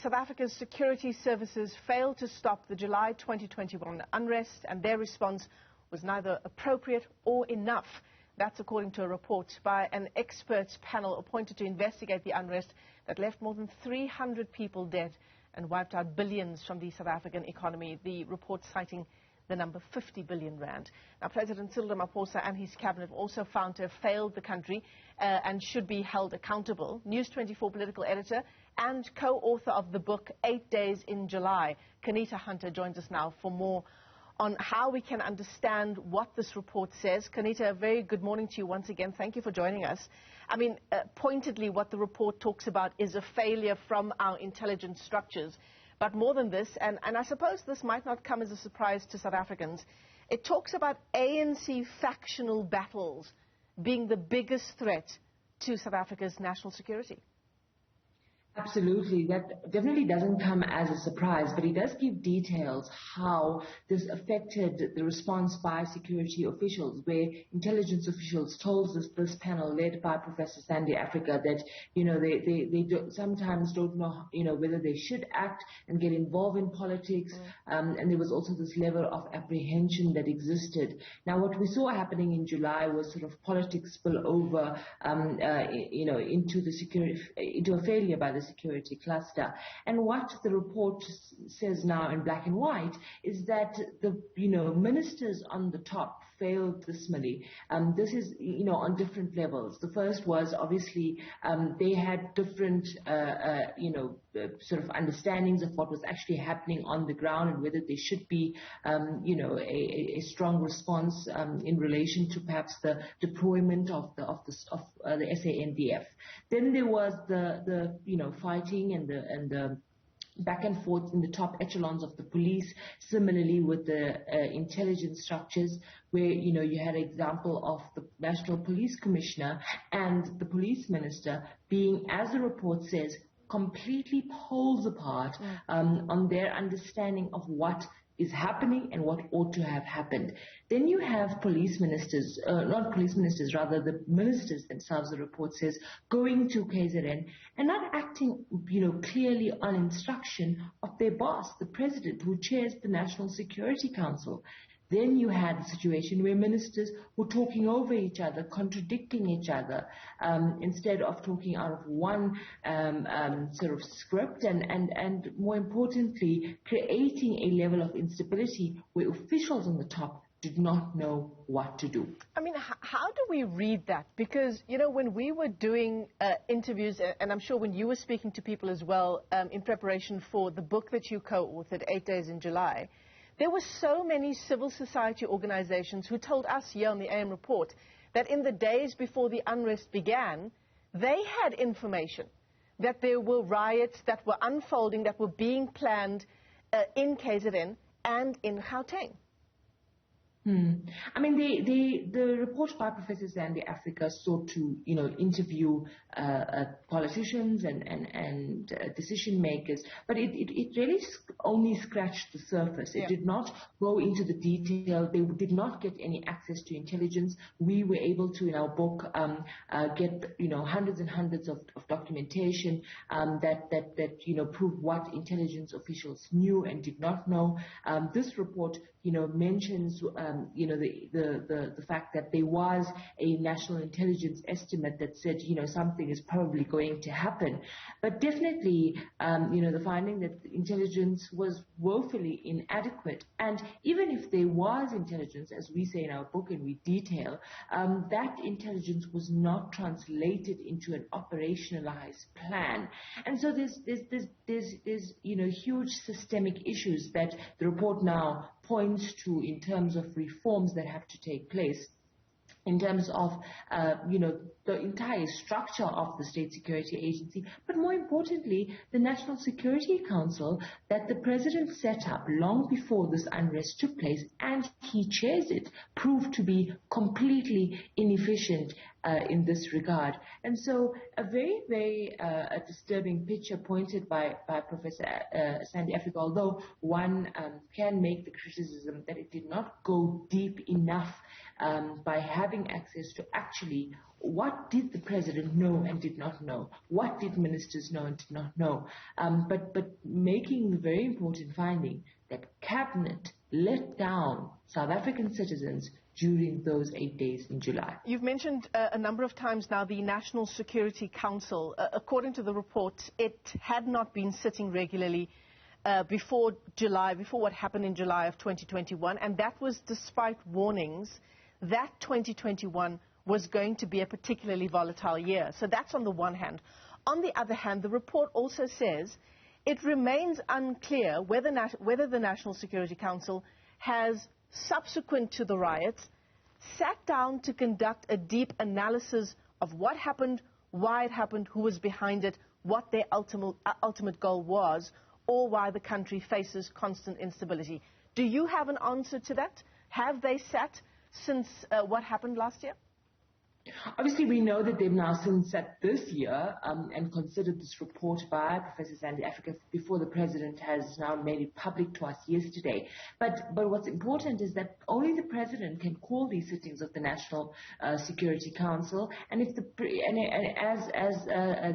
South Africa's security services failed to stop the July 2021 unrest, and their response was neither appropriate or enough. That's according to a report by an experts panel appointed to investigate the unrest that left more than 300 people dead and wiped out billions from the South African economy. The report citing the number 50 billion rand. Now, President Cyril Ramaphosa and his cabinet also found to have failed the country and should be held accountable. News 24 political editor and co-author of the book 8 Days in July, Qaanitah Hunter, joins us now for more on how we can understand what this report says. Qaanitah, a very good morning to you once again. Thank you for joining us. I mean, pointedly, what the report talks about is a failure from our intelligence structures. But more than this, and I suppose this might not come as a surprise to South Africans, it talks about ANC factional battles being the biggest threat to South Africa's national security. Absolutely. That definitely doesn't come as a surprise, but it does give details how this affected the response by security officials, where intelligence officials told this panel led by Professor Sandy Africa that, they sometimes don't know, whether they should act and get involved in politics. And there was also this level of apprehension that existed. Now, what we saw happening in July was sort of politics spill over, into the into a failure by the security cluster. And what the report says now in black and white is that the ministers on the top failed dismally. This is on different levels. The first was obviously they had different sort of understandings of what was actually happening on the ground and whether there should be a strong response in relation to perhaps the deployment of the SANDF. Then there was the fighting and the back and forth in the top echelons of the police, similarly with the intelligence structures, where you had an example of the National Police Commissioner and the police minister being, as the report says, completely poles apart on their understanding of what is happening and what ought to have happened. Then you have police ministers, not police ministers, rather the ministers themselves, the report says, going to KZN and not acting, clearly on instruction of their boss, the president, who chairs the National Security Council. Then you had a situation where ministers were talking over each other, contradicting each other, instead of talking out of one sort of script, and more importantly, creating a level of instability where officials on the top did not know what to do. I mean, how do we read that? Because, when we were doing interviews, and I'm sure when you were speaking to people as well in preparation for the book that you co-authored, 8 Days in July, there were so many civil society organizations who told us here on the AM report that in the days before the unrest began, they had information that there were riots that were unfolding, that were being planned in KZN and in Gauteng. I mean, the report by Professor Sandy Africa sought to, interview politicians and decision makers, but it really only scratched the surface. It did not go into the detail. They did not get any access to intelligence. We were able to, in our book, get hundreds and hundreds of documentation that proved what intelligence officials knew and did not know. This report mentions the fact that there was a national intelligence estimate that said something is probably going to happen, but definitely the finding that the intelligence was woefully inadequate. And even if there was intelligence, as we say in our book and we detail, that intelligence was not translated into an operationalized plan. And so there's huge systemic issues that the report now points to in terms of reforms that have to take place, in terms of, the entire structure of the State Security Agency, but more importantly, the National Security Council that the President set up long before this unrest took place, and he chairs it, proved to be completely inefficient in this regard. And so a very, very disturbing picture pointed by Professor Sandy Africa, although one can make the criticism that it did not go deep enough by having access to actually what did the president know and did not know? What did ministers know and did not know? But making the very important finding that cabinet let down South African citizens during those 8 days in July. You've mentioned a number of times now the National Security Council. According to the report, it had not been sitting regularly before what happened in July of 2021, and that was despite warnings that 2021 was going to be a particularly volatile year. So that's on the one hand. On the other hand, the report also says it remains unclear whether the National Security Council has, subsequent to the riots, sat down to conduct a deep analysis of what happened, why it happened, who was behind it, what their ultimate goal was, or why the country faces constant instability. Do you have an answer to that? Have they sat since what happened last year? Obviously, we know that they've now since sat this year and considered this report by Professor Sandy Africa before the president has now made it public to us yesterday. But what's important is that only the president can call these sittings of the National Security Council, and if as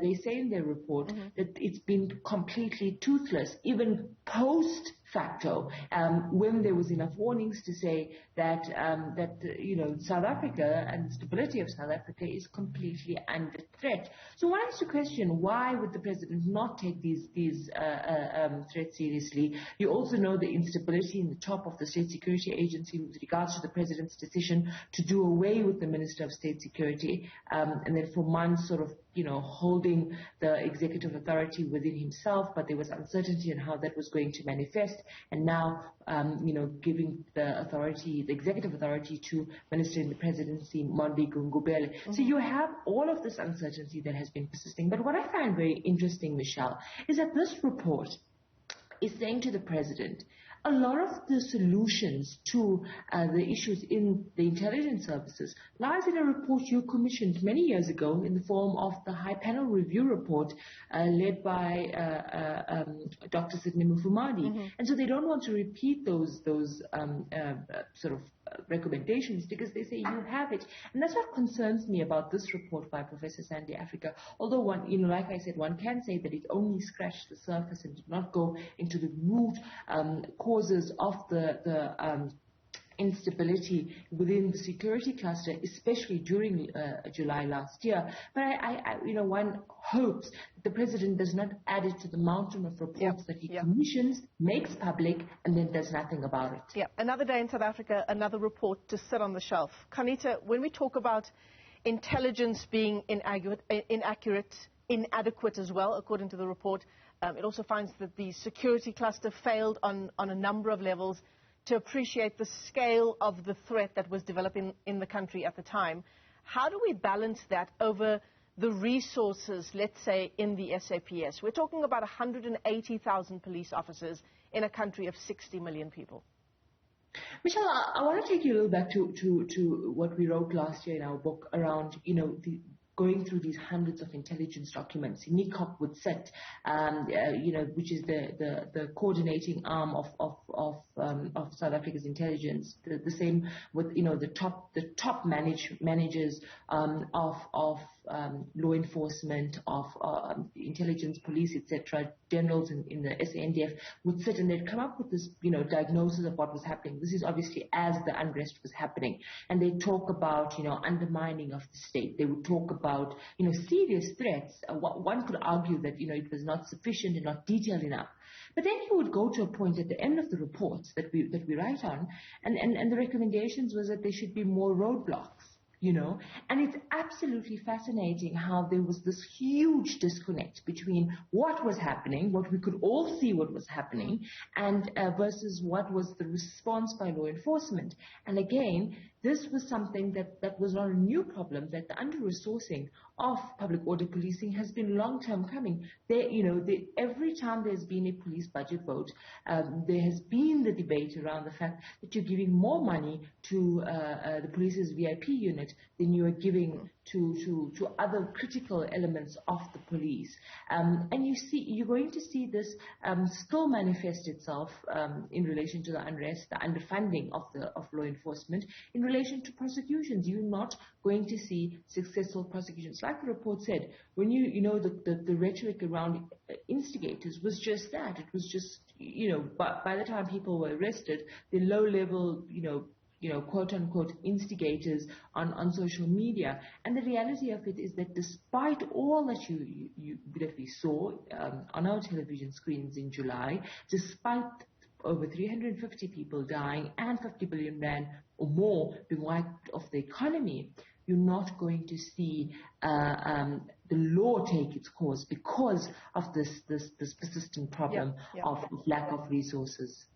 they say in their report, that it's been completely toothless, even post facto, when there was enough warnings to say that South Africa and the stability of South Africa is completely under threat. So one has to question, why would the president not take these threats seriously? You also know the instability in the top of the State Security Agency with regards to the president's decision to do away with the Minister of State Security, and then for months sort of holding the executive authority within himself, but there was uncertainty on how that was going to manifest, and now, giving the executive authority to Minister in the Presidency, Mondli Gungubele. So you have all of this uncertainty that has been persisting. But what I find very interesting, Michelle, is that this report is saying to the president, a lot of the solutions to the issues in the intelligence services lies in a report you commissioned many years ago in the form of the High Panel Review Report led by Dr. Sidney Mufumadi. And so they don't want to repeat those sort of recommendations because they say you have it. And that's what concerns me about this report by Professor Sandy Africa. Although like I said, one can say that it only scratched the surface and did not go into the root causes of the instability within the security cluster, especially during July last year. But one hopes that the president does not add it to the mountain of reports that he commissions, makes public, and then does nothing about it. Yeah, another day in South Africa, another report to sit on the shelf. Qaanitah, when we talk about intelligence being inaccurate, inadequate as well, according to the report, it also finds that the security cluster failed on a number of levels to appreciate the scale of the threat that was developing in the country at the time. How do we balance that over the resources, let's say, in the SAPS? We're talking about 180,000 police officers in a country of 60 million people. Michelle, I want to take you a little back to what we wrote last year in our book around, going through these hundreds of intelligence documents. NICOP would sit, which is the coordinating arm of South Africa's intelligence. The same with the top managers of law enforcement, of intelligence, police, etc. Generals in the SANDF would sit and they'd come up with this diagnosis of what was happening. This is obviously as the unrest was happening, and they talk about undermining of the state. They would talk about serious threats. One could argue that it was not sufficient and not detailed enough. But then you would go to a point at the end of the reports that we write on, and the recommendations was that there should be more roadblocks. And it's absolutely fascinating how there was this huge disconnect between what was happening, what we could all see what was happening, and versus what was the response by law enforcement. And again, this was something that was not a new problem, that the under-resourcing of public order policing has been long-term coming. Every time there's been a police budget vote, there has been the debate around the fact that you're giving more money to the police's VIP unit than you are giving to other critical elements of the police. And you're going to see this still manifest itself in relation to the unrest, the underfunding of law enforcement, in relation to prosecutions, you're not going to see successful prosecutions. Like the report said, when the rhetoric around instigators was just that. It was just, by the time people were arrested, the low-level, quote-unquote instigators on social media. And the reality of it is that despite all that that we saw on our television screens in July, despite over 350 people dying and 50 billion rand or more being wiped off the economy, you're not going to see the law take its course because of this persistent problem of lack of resources.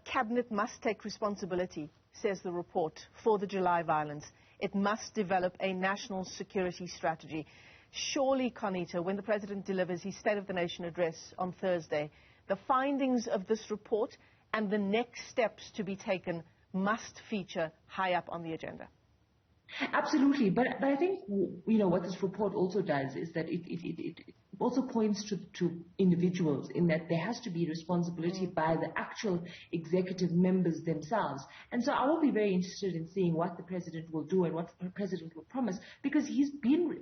Cabinet must take responsibility, says the report, for the July violence. It must develop a national security strategy. Surely, Qaanitah, when the President delivers his State of the Nation address on Thursday, the findings of this report and the next steps to be taken must feature high up on the agenda. Absolutely, but I think what this report also does is that it also points to individuals, in that there has to be responsibility by the actual executive members themselves. And so I will be very interested in seeing what the President will do and what the President will promise, because he's been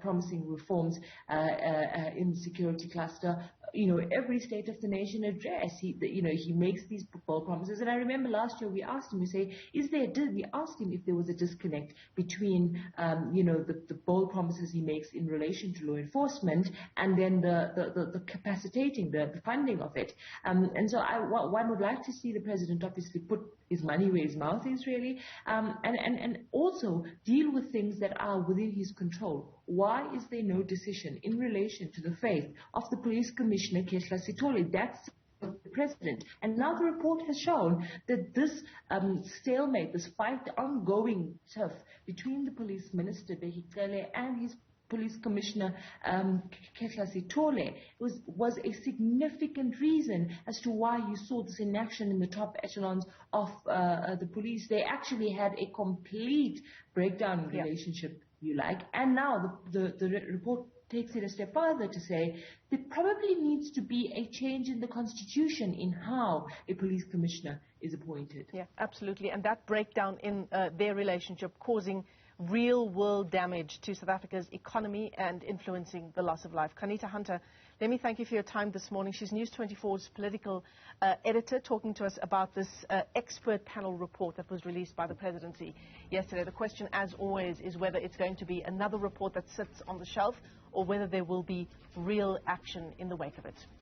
promising reforms in the security cluster. Every State of the Nation address, he makes these bold promises. And I remember last year we asked him, we asked him if there was a disconnect between, the bold promises he makes in relation to law enforcement and then the capacitating, the funding of it. And so one would like to see the President obviously put his money where his mouth is, really, and also deal with things that are within his control. Why is there no decision in relation to the fate of the Police Commissioner, Kehla Sitole? That's the President. And now the report has shown that this stalemate, this fight, ongoing turf between the Police Minister, Behikele, and his Police Commissioner, Kehla Sitole, was a significant reason as to why you saw this inaction in the top echelons of the police. They actually had a complete breakdown in relationship, and now the report takes it a step further to say there probably needs to be a change in the constitution in how a police commissioner is appointed. Yeah, absolutely. And that breakdown in their relationship causing real-world damage to South Africa's economy and influencing the loss of life. Qaanitah Hunter, let me thank you for your time this morning. She's News 24's political editor, talking to us about this expert panel report that was released by the presidency yesterday. The question, as always, is whether it's going to be another report that sits on the shelf or whether there will be real action in the wake of it.